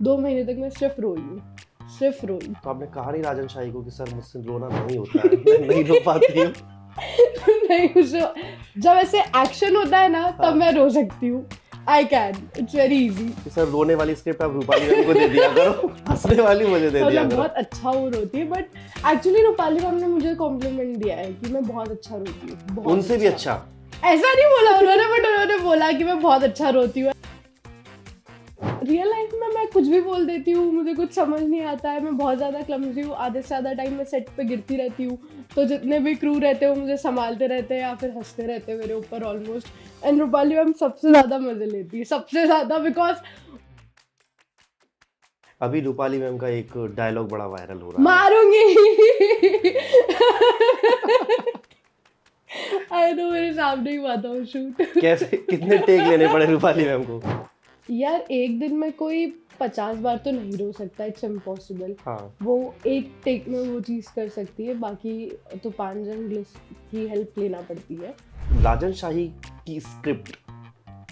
2 महीने तक मैं सिर्फ रोई हूँ, सिर्फ रोई। तो आपने कहा नहीं राजन शाही को कि सर मुझसे रोना नहीं होता है, मैं नहीं रो पाती हूँ? नहीं, उसे जब ऐसे एक्शन होता है ना तब हाँ। मैं रो सकती हूँ। I can, it's very easy. कि सर रोने वाली स्क्रिप्ट आप रूपाली मैम को दे दिया करो, हंसने वाली मुझे दे दिया मतलब करो। बहुत अच्छा वो रोती है, बट एक्चुअली रूपाली मैम ने मुझे कॉम्प्लीमेंट दिया है कि मैं बहुत अच्छा रोती हूँ, बहुत उनसे भी अच्छा? ऐसा नहीं बोला उन्होंने, बट उन्होंने बोला कि मैं बहुत अच्छा रोती हूँ। रियल लाइफ में मैं कुछ भी बोल देती हूँ, मुझे कुछ समझ नहीं आता है, मैं बहुत ज़्यादा क्लमजी हूँ, आधे से ज़्यादा टाइम मैं सेट पे गिरती रहती हूँ, तो जितने भी क्रू रहते हैं वो मुझे संभालते रहते हैं या फिर हंसते रहते हैं मेरे ऊपर ऑलमोस्ट। एंड रूपाली मैम सबसे ज़्यादा मजे लेती है, सबसे ज़्यादा, बिकॉज अभी रूपाली मैम का एक डायलॉग बड़ा वायरल हो रहा है। मारूंगी। आई नो, मेरे सामने ही हुआ था वो शूट। कैसे, कितने टेक लेने पड़े रूपाली मैम को? यार एक दिन में कोई 50 बार तो नहीं रो सकता, इट्स इम्पॉसिबल। हाँ। वो एक टेक में वो चीज़ कर सकती है, बाकी तो 5 जन की हेल्प लेना पड़ती है। राजन शाही की स्क्रिप्ट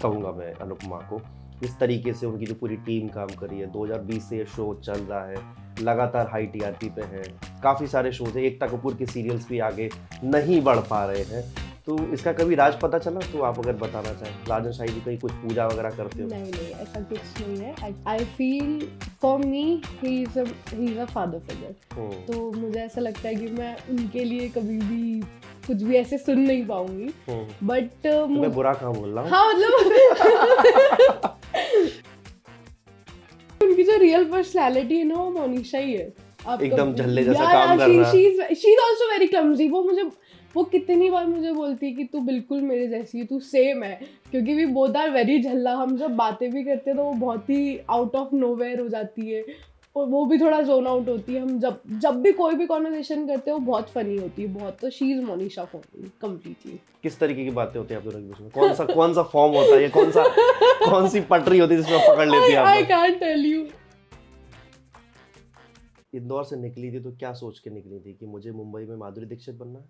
कहूँगा मैं अनुपमा को, इस तरीके से उनकी जो पूरी टीम काम करी है, 2020 से ये शो चल रहा है, लगातार हाई टीआरपी पे है, काफ़ी सारे शोज हैं, एकता कपूर के सीरियल्स भी आगे नहीं बढ़ पा रहे हैं, तो इसका कभी राज पता चला? तो आप अगर बताना चाहें, राजन शाही जी कहीं कुछ पूजा वगैरह करते हो? नहीं नहीं, ऐसा कुछ नहीं है। आई feel for me he is a father figure, तो मुझे ऐसा लगता है कि मैं उनके लिए कभी भी कुछ भी ऐसे सुन नहीं पाऊंगी, बट तो मैं बुरा कहाँ बोल रहा हूँ? हाँ मतलब उनकी जो रियल पर्सनालिटी है ना वो मोनिशा ही है। आप एकदम कभी- झल्ले जैसा यार, काम करना। She is also very clumsy. वो कितनी बार मुझे बोलती है कि तू बिल्कुल मेरे जैसी है, तू सेम है, क्योंकि वी बोथ आर वेरी झल्ला। हम जब बातें भी करते हैं तो वो बहुत ही आउट ऑफ नोवेयर हो जाती है और वो भी थोड़ा जोन आउट होती है। हम जब भी कोई भी कॉन्वर्सेशन करते हैं वो बहुत फनी होती है, बहुत। तो she is Monisha for me completely. किस तरीके की बातें होती है आप दोनों के बीच में? कौन सा फॉर्म होता है, ये कौन सी पटरी होती है जिसमें पकड़ लेती है आप आई लोग? Can't tell you. इंदौर से निकली थी तो क्या सोच के निकली थी कि मुझे मुंबई में माधुरी दीक्षित बनना है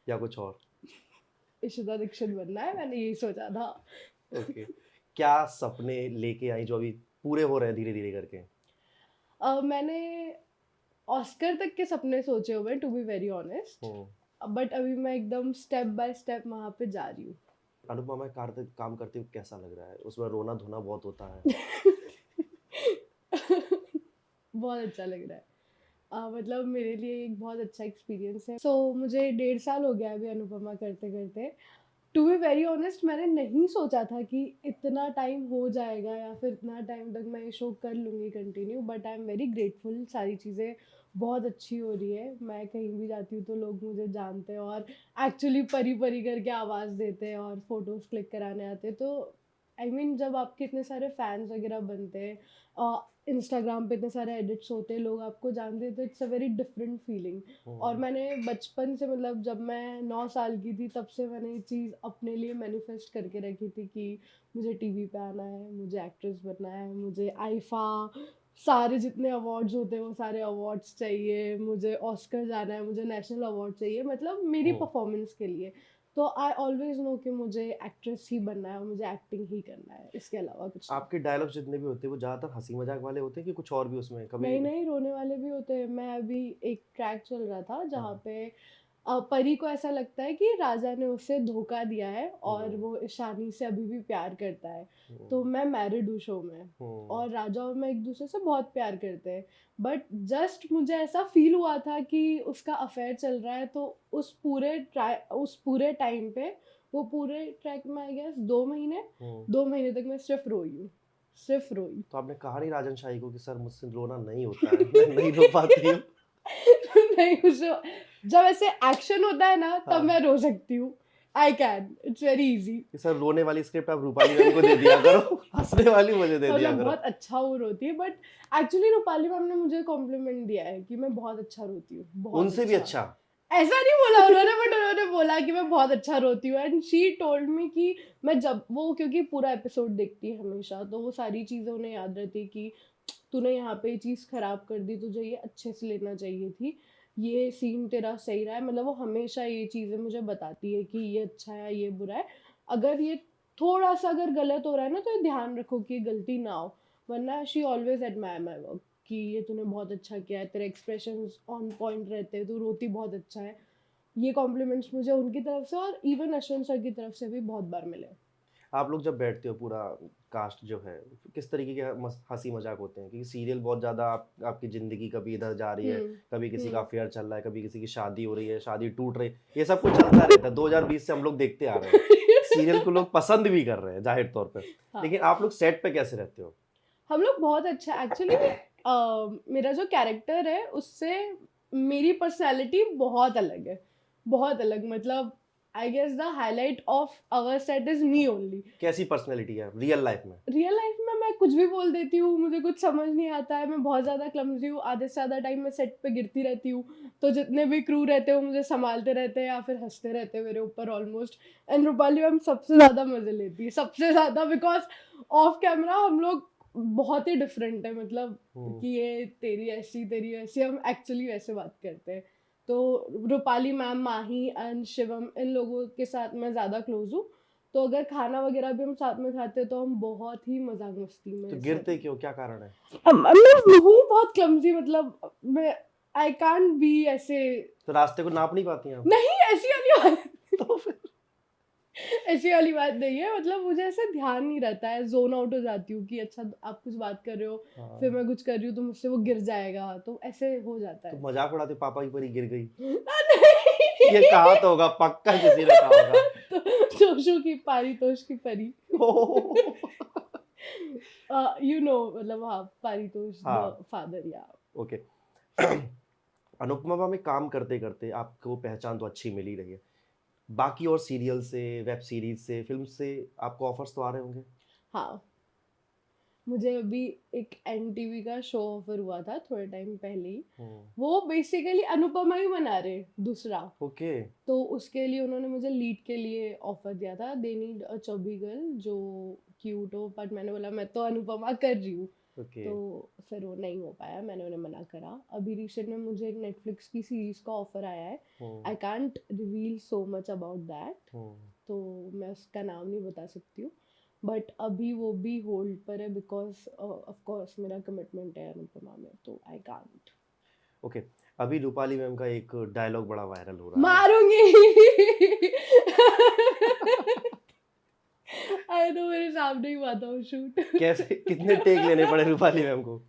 या कुछ और? इशिता दीक्षित बनना है, मैंने यही सोचा था। ओके। क्या सपने लेके आई जो अभी पूरे हो रहे हैं धीरे धीरे करके? मैंने ऑस्कर तक के सपने सोचे हुए, to be very honest, but अभी मैं एकदम स्टेप बाय स्टेप वहां पे जा रही हूँ। अनुपमा में काम करते हुए कैसा लग रहा है? उसमें रोना धोना बहुत होता है। बहुत अच्छा लग रहा है। मतलब मेरे लिए एक बहुत अच्छा एक्सपीरियंस है। सो मुझे 1.5 साल हो गया अभी अनुपमा करते करते। टू बी वेरी ऑनेस्ट, मैंने नहीं सोचा था कि इतना टाइम हो जाएगा या फिर इतना टाइम तक मैं ये शो कर लूँगी continue, but I am very grateful. सारी चीज़ें बहुत अच्छी हो रही है, मैं कहीं भी जाती हूँ तो लोग मुझे जानते हैं और एक्चुअली परी परी करके आवाज़ देते हैं और फोटोज़ क्लिक कराने आते हैं। तो आई मीन जब आपके इतने सारे फैंस वगैरह बनते हैं, इंस्टाग्राम पे इतने सारे एडिट्स होते हैं, लोग आपको जानते हैं, तो it's a very different feeling. और मैंने बचपन से, मतलब जब मैं 9 साल की थी तब से मैंने ये चीज़ अपने लिए मैनिफेस्ट करके रखी थी कि मुझे टीवी पे आना है, मुझे एक्ट्रेस बनना है, मुझे आईफा सारे जितने अवार्ड्स होते हैं वो सारे अवार्ड्स चाहिए, मुझे ऑस्कर जाना है, मुझे नेशनल अवार्ड चाहिए, मतलब मेरी परफॉर्मेंस के लिए। तो आई ऑलवेज नो कि मुझे एक्ट्रेस ही बनना है, मुझे एक्टिंग ही करना है, इसके अलावा कुछ नहीं। आपके डायलॉग जितने भी होते हैं वो ज्यादातर हंसी मजाक वाले होते हैं कि कुछ और भी उसमें कभी? नहीं नहीं, रोने वाले भी होते हैं। मैं अभी एक ट्रैक चल रहा था जहाँ पे परी को ऐसा लगता है कि राजा ने उसे धोखा दिया है और वो ईशानी से अभी भी प्यार करता है। तो मैं मैरिड हूँ शो में और राजा और मैं एक दूसरे से बहुत प्यार करते हैं, बट जस्ट मुझे ऐसा फील हुआ था कि उसका अफेयर चल रहा है। तो उस पूरे टाइम पे, वो पूरे ट्रैक में आई गेस 2 महीने, 2 महीने तक मैं सिर्फ रोई हूँ, सिर्फ रोई। तो आपने कहा नहीं राजन शाही को कि सर मुझसे रोना नहीं होता है, मैं नहीं रो पाती हूँ? नहीं, उसे जब ऐसे एक्शन होता है ना तब हाँ। मैं रो सकती हूँ। I can, it's very easy. कि सर रोने वाली स्क्रिप्ट आप रूपाली मैम को दे दिया करो, हंसने वाली मुझे दे दिया मतलब करो। बहुत अच्छा वो रोती है, बट एक्चुअली रूपाली मैम ने मुझे कॉम्प्लीमेंट दिया है कि मैं बहुत अच्छा रोती हूँ, बहुत उनसे भी अच्छा? ऐसा नहीं बोला उन्होंने, बट उन्होंने बोला कि मैं बहुत अच्छा रोती हूँ। एंड शी टोल्ड मी कि मैं जब वो, क्योंकि पूरा एपिसोड देखती है हमेशा, तो वो सारी चीज़ें उन्हें याद रहती है कि तूने यहाँ पे ये चीज़ खराब कर दी, तुझे ये अच्छे से लेना चाहिए थी, ये सीन तेरा सही रहा है। मतलब वो हमेशा ये चीज़ें मुझे बताती है कि ये अच्छा है, ये बुरा है, अगर ये थोड़ा सा अगर गलत हो रहा है ना तो ये ध्यान रखो कि ये गलती ना हो। वरना she always admire my work कि ये तूने बहुत अच्छा किया है, तेरे एक्सप्रेशंस ऑन पॉइंट रहते हैं, तू रोती बहुत अच्छा है। ये कॉम्प्लीमेंट्स मुझे उनकी तरफ से और इवन अश्विन सर की तरफ से भी बहुत बार मिले। आप लोग जब बैठते हो पूरा कास्ट जो है, किस तरीके के हंसी मजाक होते हैं? क्योंकि सीरियल बहुत ज्यादा आपकी जिंदगी कभी इधर जा रही है, कभी किसी का अफेयर चल रहा है, कभी किसी की शादी हो रही है, शादी टूट रही है, ये सब कुछ चलता रहता है। 2020 से हम लोग देखते आ रहे हैं, सीरियल को लोग पसंद भी कर रहे हैं जाहिर तौर पर। हाँ। लेकिन आप लोग सेट पे कैसे रहते हो? हम लोग बहुत अच्छा एक्चुअली मेरा जो कैरेक्टर है उससे मेरी पर्सनालिटी बहुत अलग है, बहुत अलग। मतलब I guess the highlight of our set is me only. कैसी पर्सनैलिटी है रियल लाइफ में? रियल लाइफ में मैं कुछ भी बोल देती हूँ, मुझे कुछ समझ नहीं आता है, मैं बहुत ज़्यादा क्लमजी हूँ, आधे से ज़्यादा टाइम मैं सेट पे गिरती रहती हूँ। तो जितने भी क्रू रहते हैं वो मुझे संभालते रहते हैं या फिर हंसते रहते हैं मेरे ऊपर ऑलमोस्ट। एंड रूपाली मैम सबसे ज़्यादा मज़े लेती है, सबसे ज़्यादा, बिकॉज ऑफ कैमरा हम लोग बहुत ही डिफरेंट है। मतलब कि ये तेरी ऐसी तेरी ऐसी, हम एक्चुअली वैसे बात करते हैं। तो रूपाली मैम, माही, अंश, शिवम, इन लोगों के साथ मैं ज़्यादा क्लोज हूँ। तो अगर खाना वगैरह भी हम साथ में खाते हैं तो हम बहुत ही मजाक मस्ती में तो सब। गिरते क्यों, क्या कारण है? मैं हूँ बहुत क्लमजी, मतलब मैं आई कांट बी ऐसे। तो रास्ते को नाप नहीं पाती हैं आप? नहीं, ऐसी वाली बात तो फिर ऐसी वाली बात नहीं है। मतलब मुझे ऐसे ध्यान नहीं रहता है, जोन आउट हो जाती हूँ कि अच्छा आप कुछ बात कर रहे हो, फिर मैं कुछ कर रही हूँ तो मुझसे वो गिर जाएगा, तो ऐसे हो जाता तो है। मजाक उड़ाते पापा की परी गिर गई, नहीं। ये कहा तो होगा, पक्का किसी ने कहा होगा। तो तोशू की पारी, तोश की परी। यू नो, मतलब हाँ, पारितोष द हाँ, फादर, या। ओके। अनुपमा में काम करते करते आपको पहचान तो अच्छी मिल ही रही है, बाकी और सीरियल से, वेब सीरीज से, फिल्म से आपको ऑफर्स तो आ रहे होंगे? हाँ, मुझे अभी एक एनटीवी का शो ऑफर हुआ था थोड़े टाइम पहले ही। वो बेसिकली अनुपमा ही बना रहे दूसरा। ओके। तो उसके लिए उन्होंने मुझे लीड के लिए ऑफर दिया था। They need a chubby girl जो क्यूट हो, बट मैंने बोला मैं तो अनुपमा कर रही हूँ। ओके। तो फिर वो नहीं हो पाया, मैंने उन्हें मना करा। अभी रिसेंट में मुझे एक नेटफ्लिक्स की सीरीज का ऑफर आया है। I can't reveal so much about that, तो मैं उसका नाम नहीं बता सकती हूँ। बट अभी वो भी होल्ड पर है बिकॉज ऑफ कोर्स मेरा कमिटमेंट है अनुपमा में, तो आई कांट। ओके। अभी रूपाली मैम का एक डायलॉग बड़ा वायरल हो रहा है। मारूंगी। आई नो, मेरे सामने ही हुआ था वो शूट। कैसे, कितने टेक लेने पड़े रूपाली मैम को?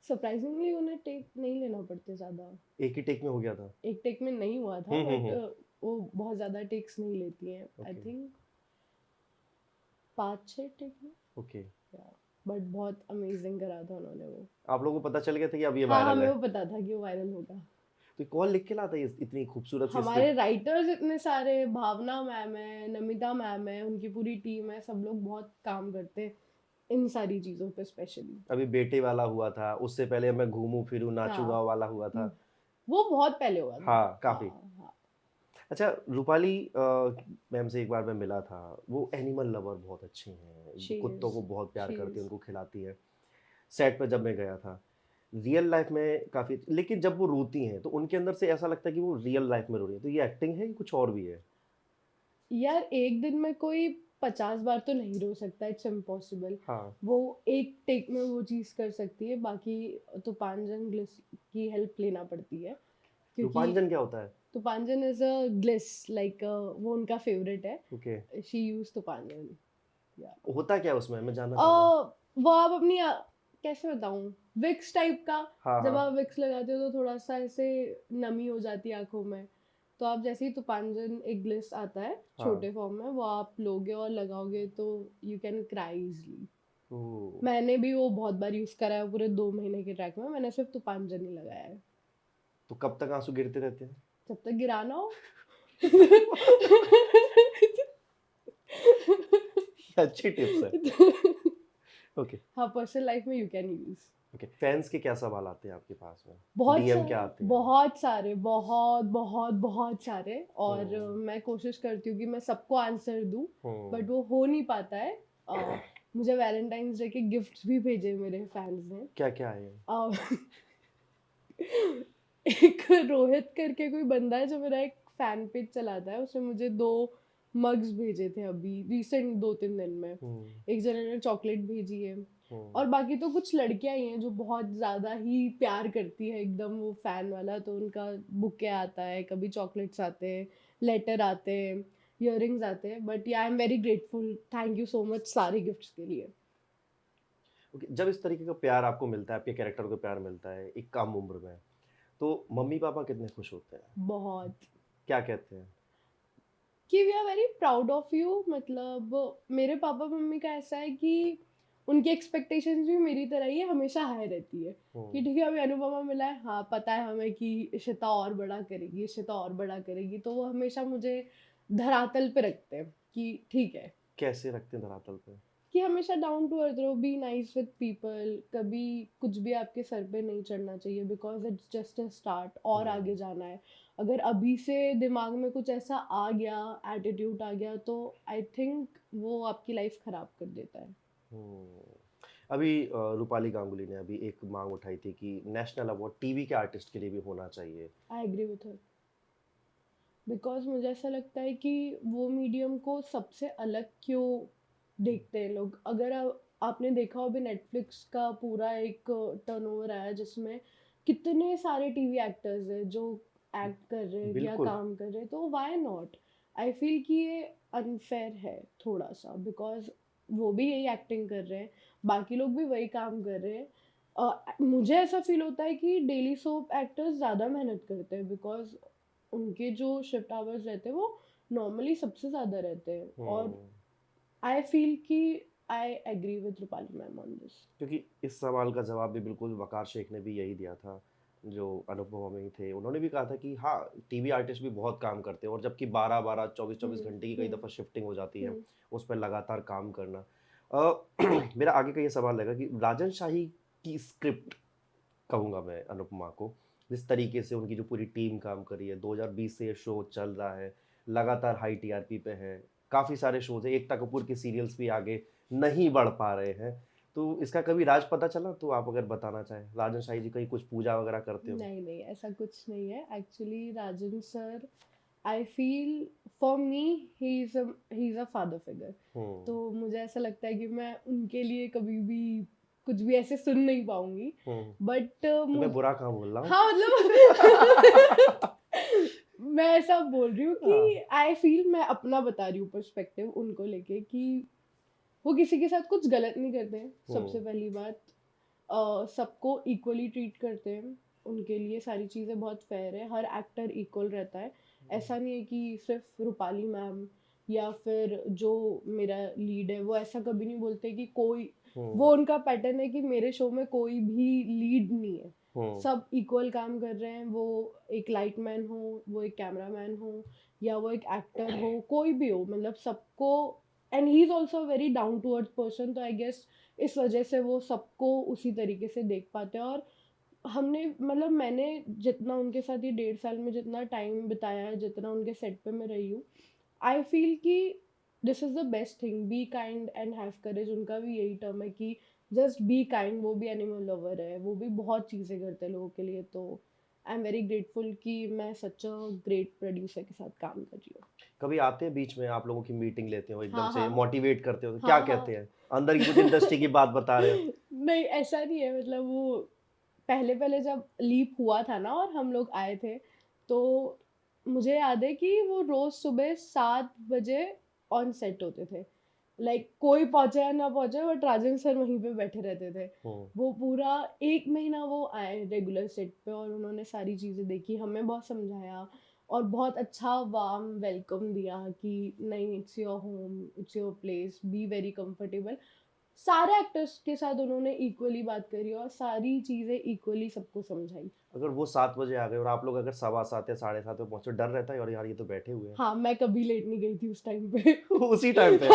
सरप्राइजिंगली उन्हें टेक नहीं लेना पड़ते ज्यादा। एक ही टेक में हो गया था? एक टेक में नहीं हुआ था, बट वो बहुत ज्यादा टेक्स नहीं लेती हैं। आई ओके। थिंक 5-6 टेक में। ओके। बट बहुत अमेजिंग करा था उन्होंने वो। आप लोगों को पता चल गया था कि अब ये हाँ, वायरल हमें है? वो पता था कि वो वायरल होगा। तो कौन लिख के लाता है इतनी खूबसूरत सी हमारे स्क्रिप्ट? राइटर्स इतने सारे, भावना मैम है, नमिता मैम है, उनकी पूरी टीम है, सब लोग बहुत काम करते हैं इन सारी चीजों पे स्पेशली। अभी बेटे वाला हुआ था, उससे पहले मैं घूमू फिरूं नाचू हाँ, गाँव वाला हुआ था। वो बहुत पहले हुआ था। हाँ, काफी। हाँ हाँ। अच्छा, रूपाली मैम से एक बार मैं मिला था। वो एनिमल लवर बहुत अच्छे हैं, शी कुत्तों इज, को बहुत प्यार शी करती है, इज। उनको खिलाती है। सेट पर जब मैं गया था, रियल लाइफ में काफी, लेकिन जब वो रोती हैं तो उनके अंदर से ऐसा लगता है कि वो रियल लाइफ में रो रही है। तो ये एक्टिंग है कि कुछ और भी है? यार एक दिन में कोई 50 बार तो नहीं रो सकता, इट्स इम्पॉसिबल। हाँ। वो एक टेक में वो चीज़ कर सकती है, बाकी तूफानजन ग्लिस की हेल्प लेना पड़ती है, क्योंकि रूपांजन क्या होता है? तूफानजन इज अ ग्लिस, लाइक वो उनका फेवरेट ओके। है। शी यूज तूफानजन, या। होता क्या है उसमें, मैं जानना चाहूंगा। वो आप अपनी कैसे बताऊं, विक्स टाइप का। हाँ जब हाँ। आप विक्स लगाते हो तो थोड़ा सा ऐसे नमी हो जाती है आंखों में। तो आप जैसे ही तूफानजन एक ग्लिस आता है हाँ। छोटे फॉर्म में, वो आप लोगे और लगाओगे तो यू कैन क्राई इजली। ओ, मैंने भी वो बहुत बार यूज करा है पूरे 2 महीने के ट्रैक में, मैंने सिर्फ तूफानजन ही लगाया है। तो कब तक आंसू गिरते रहते हैं? जब तक गिराना हो। ये अच्छी टिप्स है। ओके। हाँ, पर्सनल लाइफ में you can use. Okay, fans के क्या सवाल आते हैं आपके पास में? बहुत डीएम क्या सारे, आते हैं? बहुत सारे, बहुत बहुत बहुत सारे। और हम्म। मैं कोशिश करती हूँ कि मैं सबको आंसर दूँ, बट हम्म। वो हो नहीं पाता है। मुझे वैलेंटाइंस डे के गिफ्ट्स भी भेजे मेरे फैंस ने। क्या क्या है? अ, एक रोहित करके कोई बंदा है जो मेरा एक फैन पेज चलाता है, उसने मुझे 2 मग्स भेजे थे अभी रिसेंट 2-3 दिन में। हम्म। एक जने ने चॉकलेट भेजी है, और बाकी तो कुछ लड़कियां ही हैं जो बहुत ज़्यादा ही प्यार करती है, एकदम वो फैन वाला, तो उनका बुके आता है, कभी चॉकलेट्स आते हैं, लेटर आते हैं, इयररिंग्स आते हैं, बट या I am very grateful, thank you so much सारे गिफ्ट्स के लिए। ओके, जब इस तरीके का प्यार आपको मिलता है, आपके कैरेक्टर को प्यार मिलता है एक कम उम्र में, तो मम्मी पापा कितने खुश होते हैं? बहुत, क्या कहते हैं? कि we are very proud of you, मतलब मेरे पापा मम्मी का ऐसा है कि उनकी एक्सपेक्टेशंस भी मेरी तरह ही है, हमेशा हाई रहती है कि ठीक है अभी अनुपमा मिला है, हाँ पता है हमें कि इशिता और बड़ा करेगी, इशिता और बड़ा करेगी, तो वो हमेशा मुझे धरातल पे रखते हैं कि ठीक है, कैसे रखते हैं धरातल पे? कि हमेशा डाउन टू अर्थ रहो, बी नाइस विद पीपल, कभी कुछ भी आपके सर पे नहीं चढ़ना चाहिए, because it's just a start, और आगे जाना है। अगर अभी से दिमाग में कुछ ऐसा आ गया, एटीट्यूड आ गया, तो आई थिंक वो आपकी लाइफ खराब कर देता है। हम्म। अभी रूपाली गांगुली ने अभी एक मांग उठाई थी कि नेशनल अवार्ड टीवी के आर्टिस्ट के लिए भी होना चाहिए। I agree with her, because मुझे ऐसा लगता है कि वो मीडियम को सबसे अलग क्यों देखते हैं लोग। अगर आपने देखा हो भी, नेटफ्लिक्स का पूरा एक टर्नओवर आया जिसमें कितने सारे टीवी एक्टर्स हैं जो एक्ट कर रहे हैं या बिल्कुल। काम कर रहे हैं, तो व्हाई नॉट। आई फील कि ये अनफेयर है थोड़ा सा, बिकॉज वो भी यही एक्टिंग कर रहे हैं, बाकी लोग भी वही काम कर रहे हैं। मुझे ऐसा फील होता है कि डेली सोप एक्टर्स ज़्यादा मेहनत करते हैं, बिकॉज उनके जो शिफ्ट आवर्स रहते हैं वो नॉर्मली सबसे ज़्यादा रहते हैं। और हम्म। आई फील कि I agree with Rupali ma'am on this. क्योंकि इस सवाल का जवाब भी बिल्कुल वकार शेख ने भी यही दिया था, जो अनुपमा में ही थे। उन्होंने भी कहा था कि हाँ, टीवी आर्टिस्ट भी बहुत काम करते हैं, और जबकि 12-12 24-24 हम्म घंटे की कई हम्म दफ़ा शिफ्टिंग हो जाती है, हम्म उस पर लगातार काम करना। मेरा आगे का ये सवाल रहेगा कि राजन शाही की स्क्रिप्ट कहूँगा मैं अनुपमा को, जिस तरीके से उनकी जो पूरी टीम काम कर रही है, 2020 से ये शो चल रहा है, लगातार हाई टीआरपी पे है, काफ़ी सारे शोज़ हैं, एकता कपूर के सीरियल्स भी आगे नहीं बढ़ पा रहे हैं, तो इसका कभी राज पता चला? तो आप अगर बताना चाहें, राजन शाही जी कहीं कुछ पूजा वगैरह करते हो? नहीं नहीं, ऐसा कुछ नहीं है actually. Rajan sir, I feel for me he is a father figure, hmm. तो मुझे ऐसा लगता है कि मैं उनके लिए कभी भी कुछ भी ऐसे सुन नहीं पाऊंगी। हम्म। बट तो मैं बुरा कहाँ बोल रहा हूँ? हाँ मतलब मैं ऐसा बोल रही हूँ हाँ। कि आई फील, मैं अपना बता रही हूँ पर्सपेक्टिव उनको लेके, कि वो किसी के साथ कुछ गलत नहीं करते हैं, सबसे हम्म। पहली बात। सबको इक्वली ट्रीट करते हैं, उनके लिए सारी चीज़ें बहुत फेयर है, हर एक्टर इक्वल रहता है। ऐसा नहीं है कि सिर्फ रूपाली मैम या फिर जो मेरा लीड है वो ऐसा कभी नहीं बोलते कि कोई, हम्म। वो उनका पैटर्न है कि मेरे शो में कोई भी लीड नहीं है, हम्म। सब इक्वल काम कर रहे हैं। वो एक लाइट मैन हो, वो एक कैमरा मैन हो, या वो एक एक्टर हो, कोई भी हो, मतलब सबको। And he is also very down to earth person, तो आई गेस इस वजह से वो सबको उसी तरीके से देख पाते हैं। और हमने, मतलब मैंने जितना उनके साथ ये 1.5 साल में जितना टाइम बिताया है, जितना उनके सेट पे मैं रही हूँ, आई फील कि this is the best thing, be kind and have courage. उनका भी यही टर्म है कि जस्ट बी काइंड। वो भी एनिमल लवर है, वो भी बहुत चीज़ें करते हैं लोगों के लिए, तो आई एम वेरी ग्रेटफुल कि मैं सच अ ग्रेट प्रोड्यूसर के साथ काम कर रही हूँ। कभी आते हैं बीच में, आप लोगों की मीटिंग लेते हो, एकदम हाँ से हाँ मोटिवेट करते हो, तो क्या हाँ कहते हाँ। हैं? अंदर की कुछ इंडस्ट्री की बात बता रहे हो? नहीं ऐसा नहीं है, मतलब वो पहले पहले जब लीप हुआ था ना और हम लोग आए थे, तो मुझे याद है कि वो रोज सुबह 7 बजे ऑन सेट होते थे। लाइक कोई पहुंचे या ना पहुंचे, बट राजन सर वहीं पे बैठे रहते थे। हम्म। वो पूरा 1 महीना वो आए रेगुलर सेट पे, और उन्होंने सारी चीज़ें देखी, हमें बहुत समझाया, और बहुत अच्छा वार्म वेलकम दिया कि नहीं, it's your home, it's your place, be very comfortable. सारे एक्टर्स के साथ उन्होंने इक्वली बात करी और सारी चीज़ें इक्वली सबको समझाई। अगर वो 7 बजे आ गए और आप लोग अगर 7:15 या 7:30 पे पहुंचे, डर रहता है और यार ये तो बैठे हुए हाँ, मैं कभी लेट नहीं गई थी उस टाइम पे। हैं। उसी टाइम पे,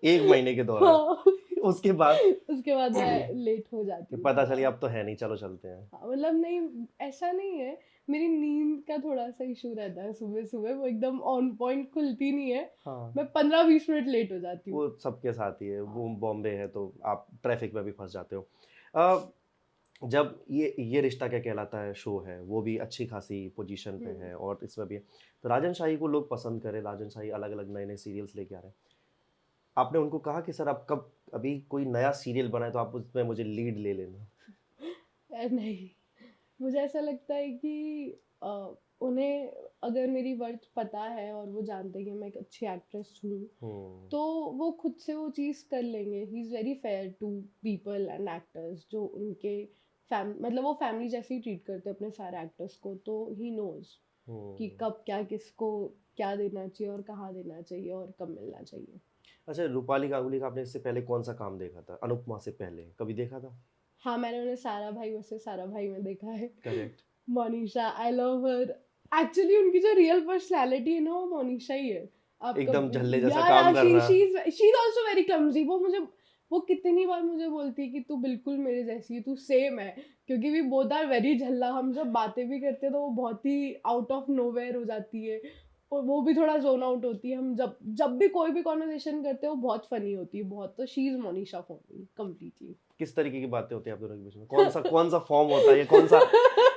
1 महीने के दौरान। हाँ, उसके बाद उसके बाद मैं लेट हो जाती हूँ पता चली थोड़ा। अब तो है नहीं, चलो चलते हैं। हाँ, मतलब नहीं, ऐसा नहीं है, मेरी नींद का थोड़ा सा इशू रहता है, सुबह सुबह वो एकदम ऑन पॉइंट खुलती नहीं है। हाँ, मैं 15-20 मिनट लेट हो जाती हूँ। वो सबके साथ ही है, हाँ। वो बॉम्बे है तो आप ट्रैफिक में भी फंस जाते हो। अ, जब ये रिश्ता क्या कहलाता है शो है, वो भी अच्छी खासी पोजीशन पे हम्म है और इसमें भी है, तो राजन शाही को लोग पसंद करें, राजन शाही अलग अलग नए नए सीरियल्स लेके आ रहे हैं। आपने उनको कहा कि सर आप कब अभी कोई नया सीरियल बना है तो आप उसमें मुझे लीड ले लेना। नहीं, मुझे ऐसा लगता है कि उन्हें अगर मेरी वर्थ पता है और वो जानते हैं कि मैं एक अच्छी एक्ट्रेस हूँ, हम्म। तो वो खुद से वो चीज़ कर लेंगे। He is very fair to people and actors, जो उनके मतलब वो फैमिली जैसे ही ट्रीट करते हैं अपने सारे एक्टर्स को, तो ही नोज कि हम्म। कब क्या किसको क्या देना चाहिए और कहाँ देना चाहिए और कब मिलना चाहिए। अच्छा, रूपाली गांगुली का आपने इससे पहले कौन सा काम देखा था? अनुपमा से पहले कभी देखा था? हाँ, मैंने उन्हें सारा भाई वैसे सारा भाई में देखा है। Correct. Monisha, I love her. Actually उनकी जो रियल पर्सनैलिटी है ना, वो मोनिशा ही है। आप एकदम कब झल्ले जैसा या काम शी करना। She is also very clumsy. वो कितनी बार मुझे बोलती है कि तू बिल्कुल मेरे जैसी है, तू सेम है। क्योंकि वी बोथ आर वेरी झल्ला। हम जब बातें भी करते हैं तो वो बहुत ही आउट ऑफ नोवेयर हो जाती है, और वो भी थोड़ा जोन आउट होती है। हम जब जब भी कोई भी कॉन्वर्सेशन करते हैं वो बहुत फनी होती है बहुत। तो she is Monisha for me completely. किस तरीके की बातें होती है आप दोनों के बीच में? कौन सा फॉर्म होता है? ये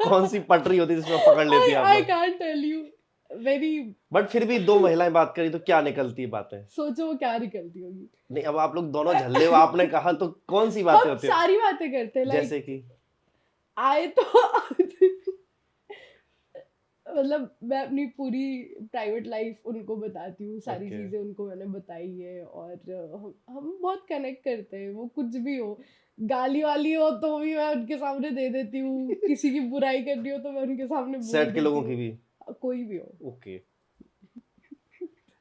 कौन सी पटरी होती है जिसमें पकड़ लेती है आप I लोग? can't tell you. Very. But फिर भी दो महिलाएं बात करी तो क्या निकलती है बातें? सोचो वो क्या निकलती होगी। नहीं, अब आप लोग दोनों झल्ले हो, आपने कहा तो कौन सी बातें हम होती है? सारी बातें करते हैं, लाइक जैसे कि? आए तो मतलब मैं अपनी पूरी प्राइवेट लाइफ उनको बताती हूँ, सारी ओके। चीजें उनको मैंने बताई है। और हम बहुत कनेक्ट करते हैं। वो कुछ भी हो, गाली वाली हो तो भी मैं उनके सामने दे देती हूँ, किसी की बुराई करनी हो तो मैं उनके सामने बोल सेट के देती लोगों की हूँ। भी? कोई भी हो। ओके।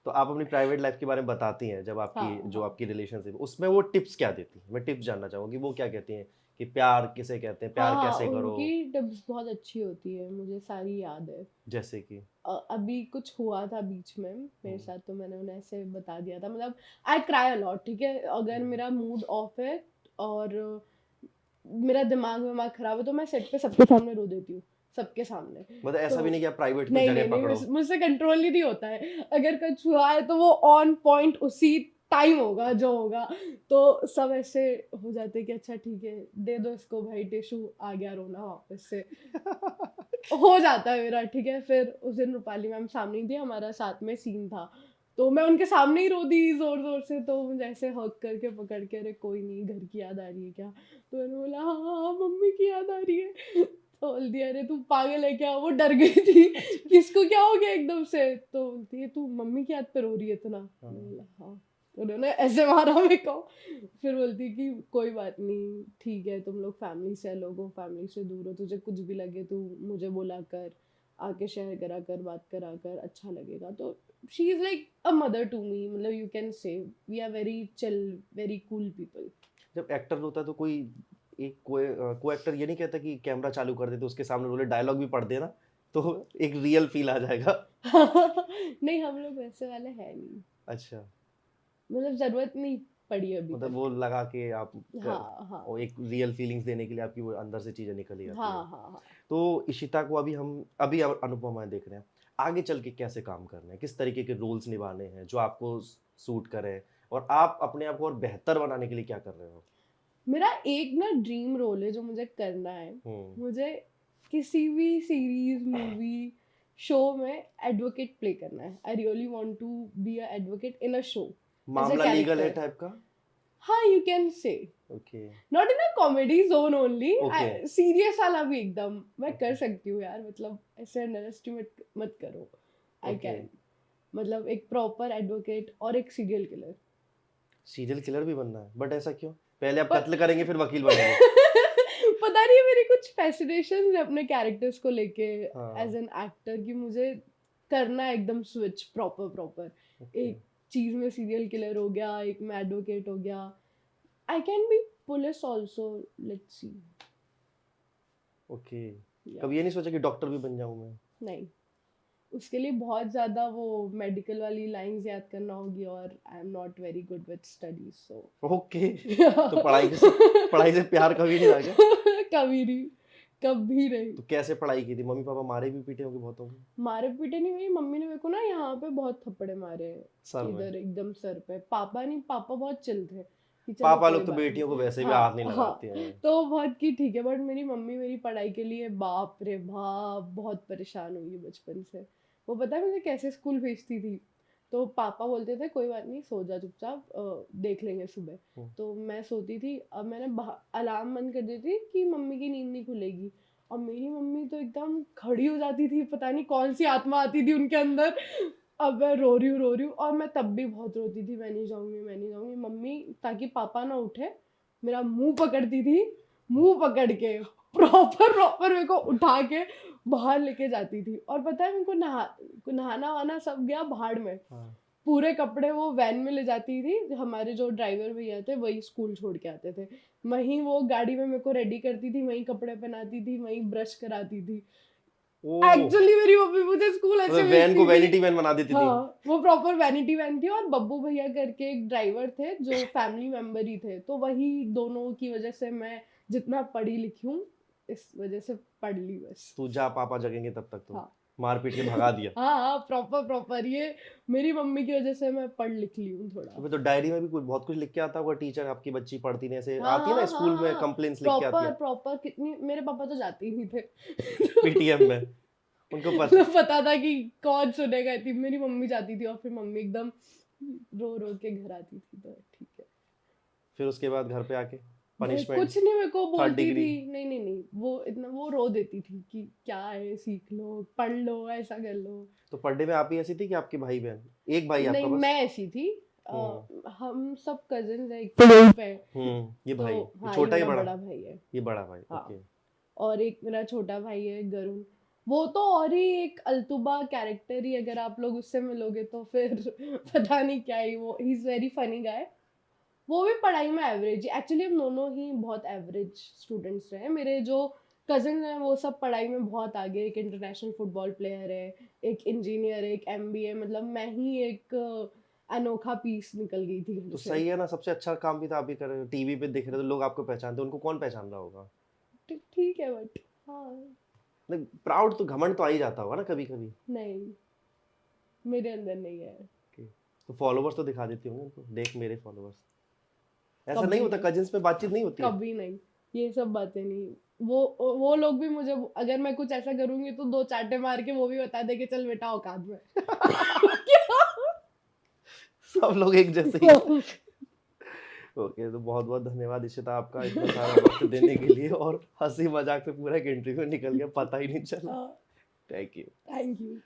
तो आप अपनी प्राइवेट लाइफ के बारे में बताती हैं जब आपकी हाँ जो हाँ आपकी रिलेशनशिप, उसमें वो टिप्स क्या देती हैं? मैं टिप्स जानना चाहूंगी, वो क्या कहती हैं कि प्यार किसे कहते हैं, प्यार हाँ, कैसे करो? उनकी टिप्स बहुत अच्छी होती है, मुझे सारी याद है। जैसे कि? अभी कुछ हुआ था बीच में मेरे हम्म। साथ, तो मैंने उन्हें ऐसे बता दिया था। मतलब आई क्राई अलॉट, ठीक है। अगर हम्म। मेरा मूड ऑफ है और मेरा दिमाग विमाग खराब है तो मैं सेट पे सबके सामने रो देती हूँ, सबके सामने। मतलब तो ऐसा भी नहीं कि आप प्राइवेट कोई नहीं जगह नहीं नहीं, पकड़ो? मुझसे कंट्रोल ही नहीं होता है। अगर कुछ हुआ है तो वो ऑन पॉइंट उसी टाइम होगा जो होगा। तो सब ऐसे हो जाते हैं कि अच्छा ठीक है, दे दो इसको भाई टिश्यू, आ गया रोना वापस से। हो जाता है मेरा, ठीक है। फिर उस दिन रूपाली मैम सामने ही थी, हमारा साथ में सीन था, तो मैं उनके सामने ही रो दी जोर जोर से। तो मुझे ऐसे हक करके पकड़ के, अरे कोई नहीं, घर की याद आ रही है क्या? तो मैंने बोला हाँ हाँ, मम्मी की याद आ रही है। तो बोलती है अरे तू पागल है क्या? वो डर गई थी अच्छा। किसको क्या हो गया एकदम से। तो बोलती है तू मम्मी की याद पे रो रही है इतना? मैंने हाँ। बोला हाँ। तो उन्होंने ऐसे मारा मेरे को। फिर बोलती कि कोई बात नहीं, ठीक है, तुम लोग फैमिली से अलग हो, फैमिली से दूर हो, तुझे कुछ भी लगे तू मुझे बोला कर, आके शेयर करा कर, बात करा कर, अच्छा लगेगा। तो she is like a mother to me. मतलब you can say we are very chill, very cool people. जब एक्टर होता है तो कोई एक को एक्टर ये नहीं कहता कि कैमरा चालू कर दे तो उसके सामने बोले डायलॉग भी पढ़ देना, तो एक रियल फील आ जाएगा? नहीं, हम लोग वैसे वाले हैं नहीं। अच्छा। मतलब जरूरत नहीं पड़ी अभी मतलब तक। वो लगा के आप हाँ हाँ और एक रियल फीलिंग्स देने के लिए आपकी वो अंदर से चीजें निकल ही आती हाँ है। हाँ हाँ। तो इशिता को अभी अनुपमा देख रहे हैं, आगे चल के कैसे काम करना है, किस तरीके के रोल्स निभाने हैं जो आपको सूट करें, और आप अपने आप को और बेहतर बनाने के लिए क्या कर रहे हो? मेरा एक ना ड्रीम रोल है जो मुझे करना है। हम्म। मुझे किसी भी सीरीज, मूवी, शो में एडवोकेट प्ले करना है। I really want to be a advocate in a show, as a मामला लीगल है कैरेक्टर। टाइप का? हाँ, you can say. Okay. Not in a comedy zone only, okay. Serious वाला भी एकदम मैं ओके। कर सकती हूँ यार। मतलब ऐसे अंडर एस्टिमेट मत करो। आई ओके। कैन। मतलब एक प्रॉपर एडवोकेट और एक सीरियल किलर। सीरियल किलर भी बनना है? बट ऐसा क्यों? पहले आप पर कत्ल करेंगे फिर वकील बनेंगे? पता नहीं, मेरी कुछ फैसिनेशन है अपने कैरेक्टर्स को लेके हाँ। एज एन एक्टर, कि मुझे करना है एकदम स्विच प्रॉपर प्रॉपर। ओके। एक चीज में सीरियल किलर हो गया, एक में एडवोकेट हो गया। I can be police also, let's see. Okay. या कभी ये नहीं सोचा कि डॉक्टर भी बन जाऊं मैं? नहीं, उसके लिए बहुत ज्यादा वो मेडिकल वाली लाइंस याद करना होगी, और I am not very good with studies, so okay. तो पढ़ाई से प्यार कभी नहीं था क्या? कभी नहीं, कभी नहीं। तो कैसे पढ़ाई की थी? मम्मी पापा मारे भी पीटे होंगे बहुत होंगे? मारे पीटे नहीं, मेरी मम्मी ने मेरे को ना यहाँ पे बहुत थप्पड़े मारे हैं, सर में? इधर एकदम सर पे। पापा नहीं, पापा बहुत चिल थे कि चलो पापा कोई लोग तो बात बेटियों को नहीं। वैसे भी हाथ नहीं हाँ हाँ, लगाते हैं। तो बहुत की ठीक है। बट मेरी मम्मी मेरी पढ़ाई के लिए बाप रे बाप बहुत परेशान हुई है बचपन से। वो पता है मुझे कैसे स्कूल भेजती थी? तो पापा बोलते थे कोई बात नहीं, सो जा चुपचाप, देख लेंगे सुबह। हम्म। तो मैं सोती थी, अब मैंने अलार्म बंद कर दी थी कि मम्मी की नींद नहीं खुलेगी, और मेरी मम्मी तो एकदम खड़ी हो जाती थी, पता नहीं कौन सी आत्मा आती थी उनके अंदर। अब मैं रो रही हूँ, और मैं तब भी बहुत रोती थी, मैं नहीं जाऊंगी, मैं नहीं जाऊंगी। मम्मी, ताकि पापा ना उठे, मेरा मुंह पकड़ती थी, मुंह पकड़ के प्रॉपर मेरे को उठा के बाहर लेके जाती थी। और पता है, मेरे को नहाना वाना सब गया भाड़ में, हाँ। पूरे कपड़े वो वैन में ले जाती थी, हमारे जो ड्राइवर भैया थे वही स्कूल छोड़ के आते थे, वहीं वो गाड़ी में मेरे को रेडी करती थी, वहीं कपड़े पहनाती थी, वहीं ब्रश कराती थी। ओह, एक्चुअली मेरी मम्मी मुझे स्कूल ऐसे मतलब वैन को भेजती थी। वैनिटी वैन बना देती थी। हाँ, वो प्रॉपर वैनिटी वैन थी, और बब्बू भैया करके एक ड्राइवर थे जो फैमिली मेंबर ही थे, तो वही दोनों की वजह से मैं जितना पढ़ी लिखी हूँ, इस वजह से पढ़ ली बस। तू जा, पापा जगेंगे तब तक तो हाँ मार पीट के भगा दिया। हाँ, प्रॉपर ये मेरी मम्मी की वजह से मैं पढ़ लिख ली हूँ थोड़ा। तो फिर तो डायरी में भी कुछ बहुत कुछ लिख के आता होगा टीचर, आपकी बच्ची पढ़ती नहीं, ऐसे हाँ आती है ना हाँ स्कूल में हाँ, कंप्लेंट्स लिख के आती है प्रॉपर कितनी, मेरे पापा तो जाते ही नहीं थे। पीटीएम में, उनको मतलब पता था कि कौन सुनेगा, इतनी मेरी मम्मी जाती थी, और फिर मम्मी एकदम रो के घर आती थी, तो ठीक है। फिर उसके बाद घर पे आके भाई पनिशमेंट, कुछ नहीं, मेरे को थर्ड बोलती डिग्री। थी, नहीं, वो इतना वो रो देती थी कि क्या है, सीख लो, पढ़ लो, ऐसा कर लो। तो पढ़ने में आप ही ऐसी थी कि आपके भाई बहन, एक भाई नहीं, आपका बस? मैं ऐसी थी। हम्म। हम सब कजिन है एक फ्लोर पे। ये तो भाई, ये हाँ, ये छोटा, ये मेरा बड़ा? बड़ा भाई है। ये बड़ा भाई, हाँ, ओके। और एक मेरा छोटा भाई है गरुण, वो तो और ही एक अल्तुबा कैरेक्टर ही, अगर आप लोग उससे मिलोगे तो फिर पता नहीं क्या ही, वो he is very funny guy. वो भी पढ़ाई में एवरेज, एक्चुअली हम दोनों ही बहुत एवरेज स्टूडेंट्स रहे। मेरे जो कजिन हैं वो सब पढ़ाई में बहुत आगे, एक इंटरनेशनल फुटबॉल प्लेयर है, एक इंजीनियर है, एक एमबीए, मतलब मैं ही एक अनोखा पीस निकल गई थी घर तो से। सही है ना, सबसे अच्छा काम भी तो आप ही कर रहे हो, टीवी पे दिख रहे हो तो लोग आपको पहचानते हैं, उनको कौन पहचान रहा होगा? ठीक है, बट हाँ, नहीं, प्राउड तो, घमंड तो आ ही जाता होगा ना कभी कभी। नहीं, मेरे अंदर नहीं है। तो फॉलोवर्स तो दिखा देती होंगे उनको, देख मेरे फॉलोवर्स। ऐसा नहीं कभी होता, नहीं, कजिन्स में बातचीत नहीं होती है? कभी नहीं, ये सब बातें नहीं। वो लोग भी मुझे, अगर मैं कुछ ऐसा करूंगी तो दो चांटे मार के वो भी बता दे कि चल बेटा औकात में। सब लोग एक जैसे ही। ओके, तो बहुत बहुत धन्यवाद इशिता आपका, इतना सारा वक्त देने के लिए, और हंसी मजाक से पूरा एक इंटरव्यू निकल गया, पता ही नहीं चला। Thank you. Thank you.